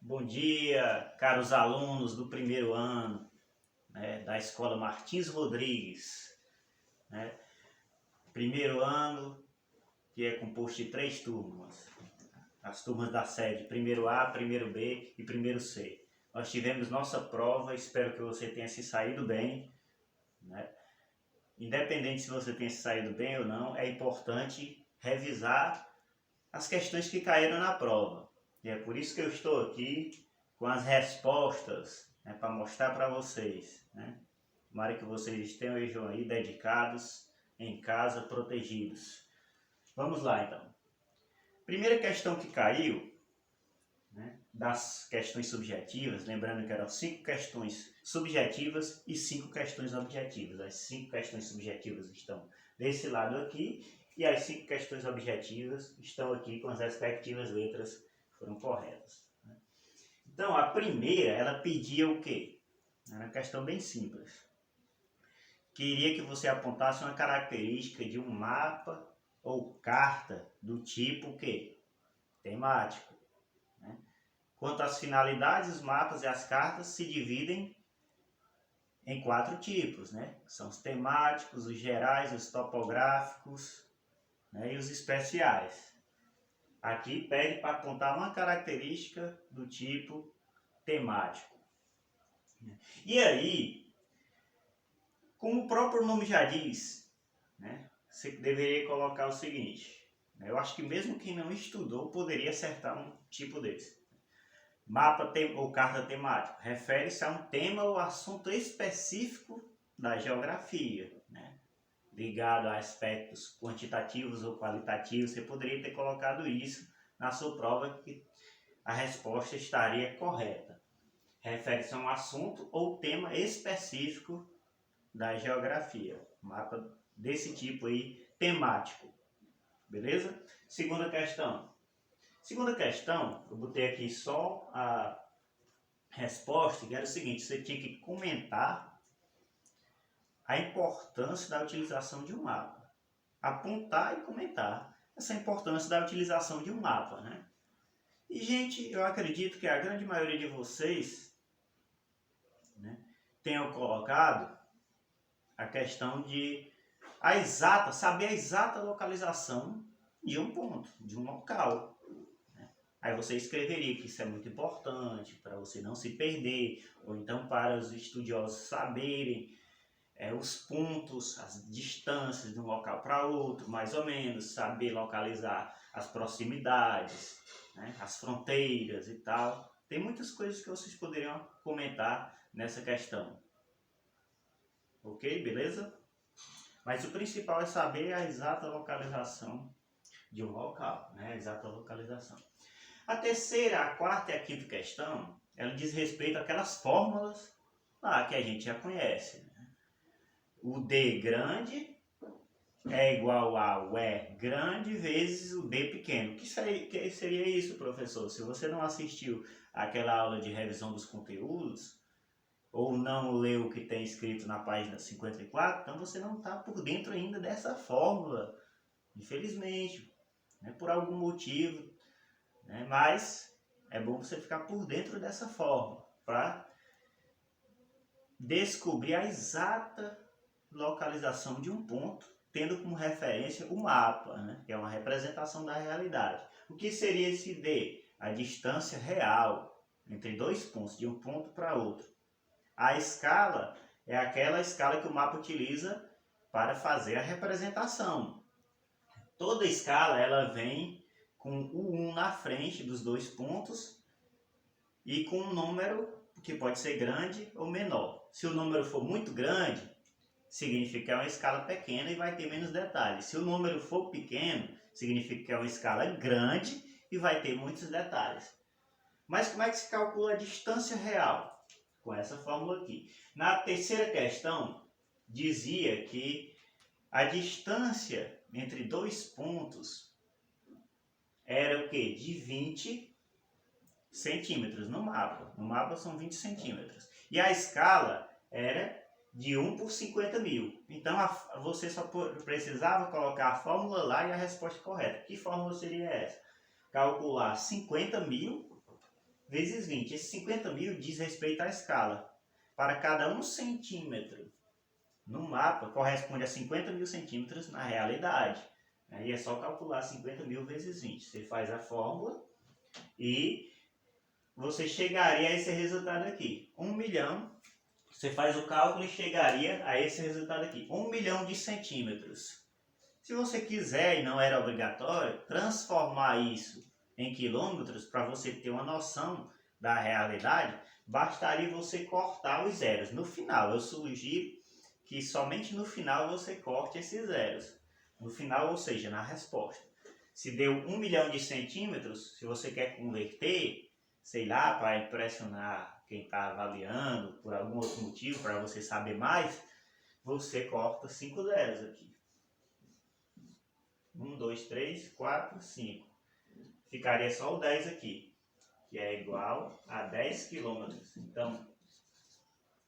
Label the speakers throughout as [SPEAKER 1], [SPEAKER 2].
[SPEAKER 1] Bom dia, caros alunos do primeiro ano, da Escola Martins Rodrigues. Primeiro ano, que é composto de 3 turmas. As turmas da sede, primeiro A, primeiro B e primeiro C. Nós tivemos nossa prova, espero que você tenha se saído bem. Independente se você tenha se saído bem ou não, é importante revisar as questões que caíram na prova. E é por isso que eu estou aqui com as respostas, para mostrar para vocês. Tomara que vocês estejam aí dedicados, em casa, protegidos. Vamos lá então. Primeira questão que caiu, das questões subjetivas, lembrando que eram 5 questões subjetivas e 5 questões objetivas. As 5 questões subjetivas estão desse lado aqui e as 5 questões objetivas estão aqui com as respectivas letras que foram corretas. Então, a primeira, ela pedia o quê? Era uma questão bem simples. Queria que você apontasse uma característica de um mapa ou carta do tipo o quê? Temático. Quanto às finalidades, os mapas e as cartas se dividem em 4 tipos, São os temáticos, os gerais, os topográficos, e os especiais. Aqui pede para apontar uma característica do tipo temático. E aí, como o próprio nome já diz, você deveria colocar o seguinte. Eu acho que mesmo quem não estudou poderia acertar um tipo desse. Mapa ou carta temática refere-se a um tema ou assunto específico da geografia, ligado a aspectos quantitativos ou qualitativos. Você poderia ter colocado isso na sua prova que a resposta estaria correta. Refere-se a um assunto ou tema específico da geografia. Mapa desse tipo aí, temático. Beleza? Segunda questão. Segunda questão, eu botei aqui só a resposta, que era o seguinte: você tinha que comentar a importância da utilização de um mapa. Apontar e comentar essa importância da utilização de um mapa, E, gente, eu acredito que a grande maioria de vocês tenham colocado a questão de saber a exata localização de um ponto, de um local. Aí você escreveria que isso é muito importante para você não se perder, ou então para os estudiosos saberem os pontos, as distâncias de um local para outro, mais ou menos, saber localizar as proximidades, as fronteiras e tal. Tem muitas coisas que vocês poderiam comentar nessa questão. Ok? Beleza? Mas o principal é saber a exata localização de um local, a exata localização. A terceira, a quarta e a quinta questão, ela diz respeito àquelas fórmulas que a gente já conhece. O D grande é igual ao E grande vezes o D pequeno. O que seria isso, professor? Se você não assistiu àquela aula de revisão dos conteúdos, ou não leu o que tem escrito na página 54, então você não está por dentro ainda dessa fórmula, infelizmente, por algum motivo. Mas é bom você ficar por dentro dessa forma para descobrir a exata localização de um ponto, tendo como referência o mapa, que é uma representação da realidade. O que seria esse D? A distância real entre 2 pontos, de um ponto para outro. A escala é aquela escala que o mapa utiliza para fazer a representação. Toda escala ela vem com o 1 na frente dos 2 pontos e com um número que pode ser grande ou menor. Se o número for muito grande, significa que é uma escala pequena e vai ter menos detalhes. Se o número for pequeno, significa que é uma escala grande e vai ter muitos detalhes. Mas como é que se calcula a distância real? Com essa fórmula aqui. Na terceira questão, dizia que a distância entre 2 pontos era o quê? De 20 centímetros no mapa. No mapa são 20 centímetros. E a escala era de 1 por 50 mil. Então você só precisava colocar a fórmula lá e a resposta correta. Que fórmula seria essa? Calcular 50 mil vezes 20. Esse 50 mil diz respeito à escala. Para cada 1 centímetro no mapa, corresponde a 50 mil centímetros na realidade. Aí é só calcular 50 mil vezes 20. Você faz a fórmula e você chegaria a esse resultado aqui. 1 milhão. Você faz o cálculo e chegaria a esse resultado aqui. 1 milhão de centímetros. Se você quiser, e não era obrigatório, transformar isso em quilômetros, para você ter uma noção da realidade, bastaria você cortar os zeros. No final, eu sugiro que somente no final você corte esses zeros. No final, ou seja, na resposta. Se deu 1 milhão de centímetros, se você quer converter, sei lá, para impressionar quem está avaliando, por algum outro motivo, para você saber mais, você corta 5 zeros aqui. 1, 2, 3, 4, 5. Ficaria só o 10 aqui, que é igual a 10 quilômetros. Então,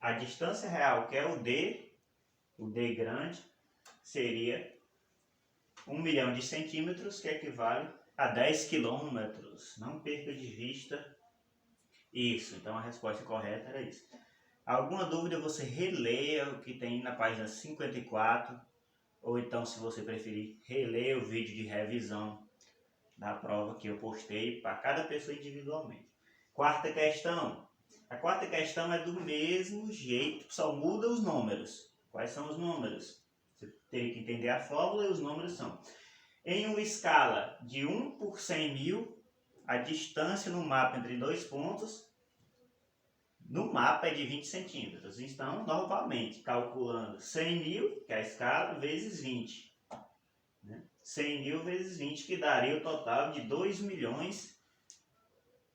[SPEAKER 1] a distância real, que é o D grande, seria 1 milhão de centímetros, que equivale a 10 quilômetros. Não perca de vista isso. Então, a resposta correta era isso. Alguma dúvida, você releia o que tem na página 54, ou então, se você preferir, releia o vídeo de revisão da prova que eu postei para cada pessoa individualmente. Quarta questão. A quarta questão é do mesmo jeito, só muda os números. Quais são os números? Você teria que entender a fórmula e os números são. Em uma escala de 1 por 100 mil, a distância no mapa entre dois pontos, no mapa é de 20 centímetros. Então, novamente, calculando 100 mil, que é a escala, vezes 20. 100 mil vezes 20, que daria o total de 2 milhões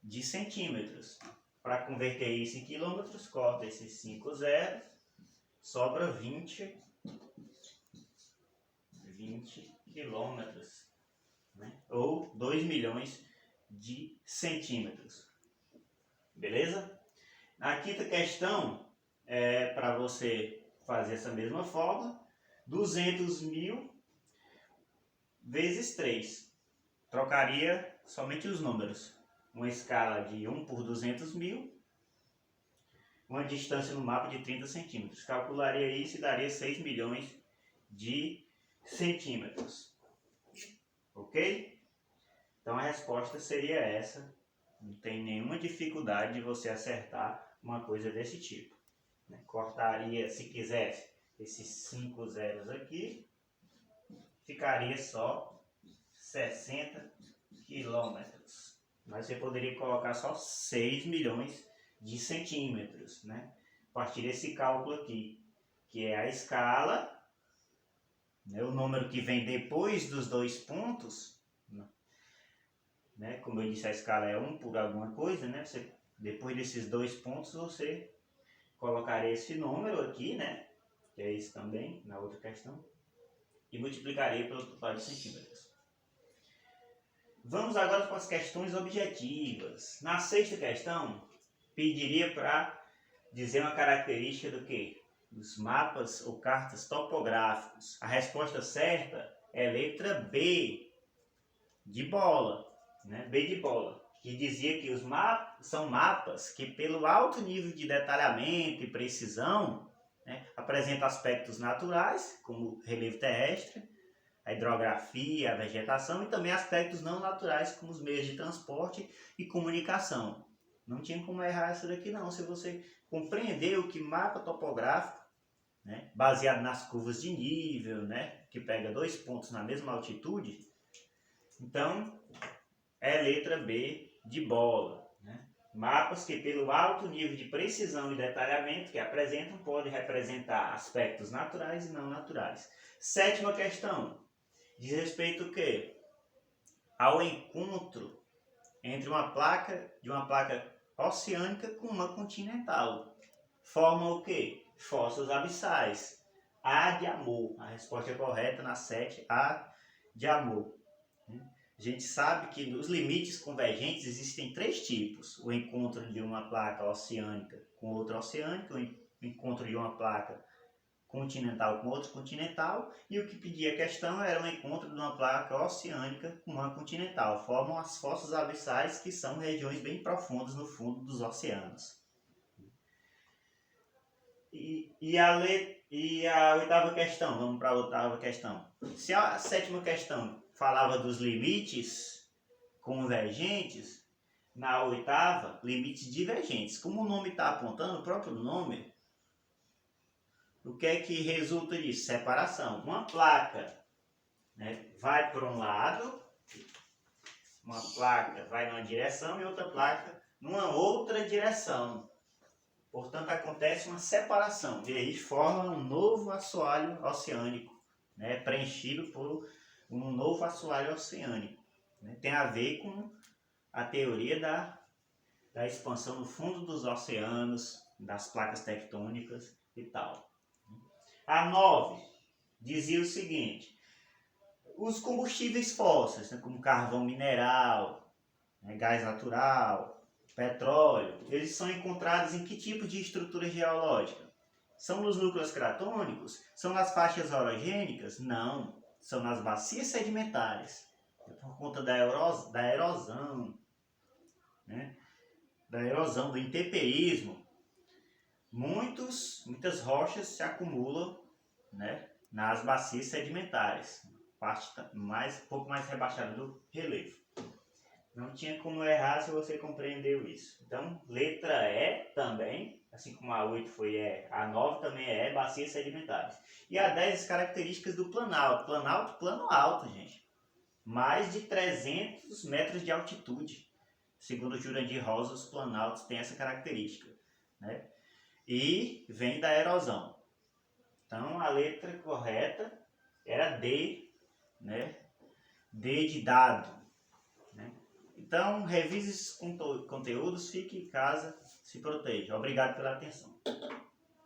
[SPEAKER 1] de centímetros. Para converter isso em quilômetros, corta esses 5 zeros, sobra 20 quilômetros, né? Ou 2 milhões de centímetros. Beleza? A quinta questão é para você fazer essa mesma fórmula, 200 mil vezes 3. Trocaria somente os números. Uma escala de 1 por 200 mil, uma distância no mapa de 30 centímetros. Calcularia isso e daria 6 milhões de centímetros. Ok? Então a resposta seria essa. Não tem nenhuma dificuldade de você acertar uma coisa desse tipo. Cortaria, se quisesse, esses 5 zeros aqui, ficaria só 60 quilômetros. Mas você poderia colocar só 6 milhões de centímetros, né? A partir desse cálculo aqui, que é a escala, né? O número que vem depois dos dois pontos, né? Como eu disse, a escala é 1 por alguma coisa, né? Depois desses dois pontos, você colocaria esse número aqui, né? Que é esse também, na outra questão, e multiplicaria pelo total de centímetros. Vamos agora para as questões objetivas. Na sexta questão, pediria para dizer uma característica do quê? Dos mapas ou cartas topográficos. A resposta certa é letra B, de bola, né? B de bola, que dizia que os mapas são mapas que, pelo alto nível de detalhamento e precisão, né, apresentam aspectos naturais, como relevo terrestre, a hidrografia, a vegetação, e também aspectos não naturais, como os meios de transporte e comunicação. Não tinha como errar essa daqui não, se você compreender o que mapa topográfico, né, baseado nas curvas de nível, né, que pega dois pontos na mesma altitude, então é letra B de bola. Né? Mapas que, pelo alto nível de precisão e detalhamento que apresentam, podem representar aspectos naturais e não naturais. Sétima questão. Diz respeito ao quê? Ao encontro entre uma placa oceânica com uma continental. Forma o quê? Fossas abissais. A de amor. A resposta correta na 7, A de amor. A gente sabe que nos limites convergentes existem 3 tipos. O encontro de uma placa oceânica com outra oceânica, o encontro de uma placa continental com outro continental, e o que pedia a questão era o encontro de uma placa oceânica com uma continental. Formam as fossas abissais, que são regiões bem profundas no fundo dos oceanos. E a oitava questão, vamos para a oitava questão. Se a sétima questão falava dos limites convergentes, na oitava, limites divergentes. Como o nome está apontando, o próprio nome, o que é que resulta disso? Separação. Uma placa, né, vai para um lado, uma placa vai numa direção e outra placa numa outra direção. Portanto, acontece uma separação e aí forma um novo assoalho oceânico, né, preenchido por um novo assoalho oceânico. Né? Tem a ver com a teoria da expansão no fundo dos oceanos, das placas tectônicas e tal. A 9 dizia o seguinte: os combustíveis fósseis, né, como carvão mineral, né, gás natural, petróleo, eles são encontrados em que tipo de estrutura geológica? São nos núcleos cratônicos? São nas faixas orogênicas? Não, são nas bacias sedimentares, por conta da erosão, né? Da erosão, do intemperismo. Muitas rochas se acumulam, né, nas bacias sedimentares, parte um pouco mais rebaixada do relevo. Não tinha como errar se você compreendeu isso. Então, letra E também, assim como a 8 foi E, a 9 também é bacias sedimentares. E a 10, as características do planalto. Planalto, plano alto, gente. Mais de 300 metros de altitude. Segundo o Jurandir Rosa, os planaltos têm essa característica, né? E vem da erosão. Então, a letra correta era D, né? D de dado. Né? Então, revise esses conteúdos, fique em casa, se proteja. Obrigado pela atenção.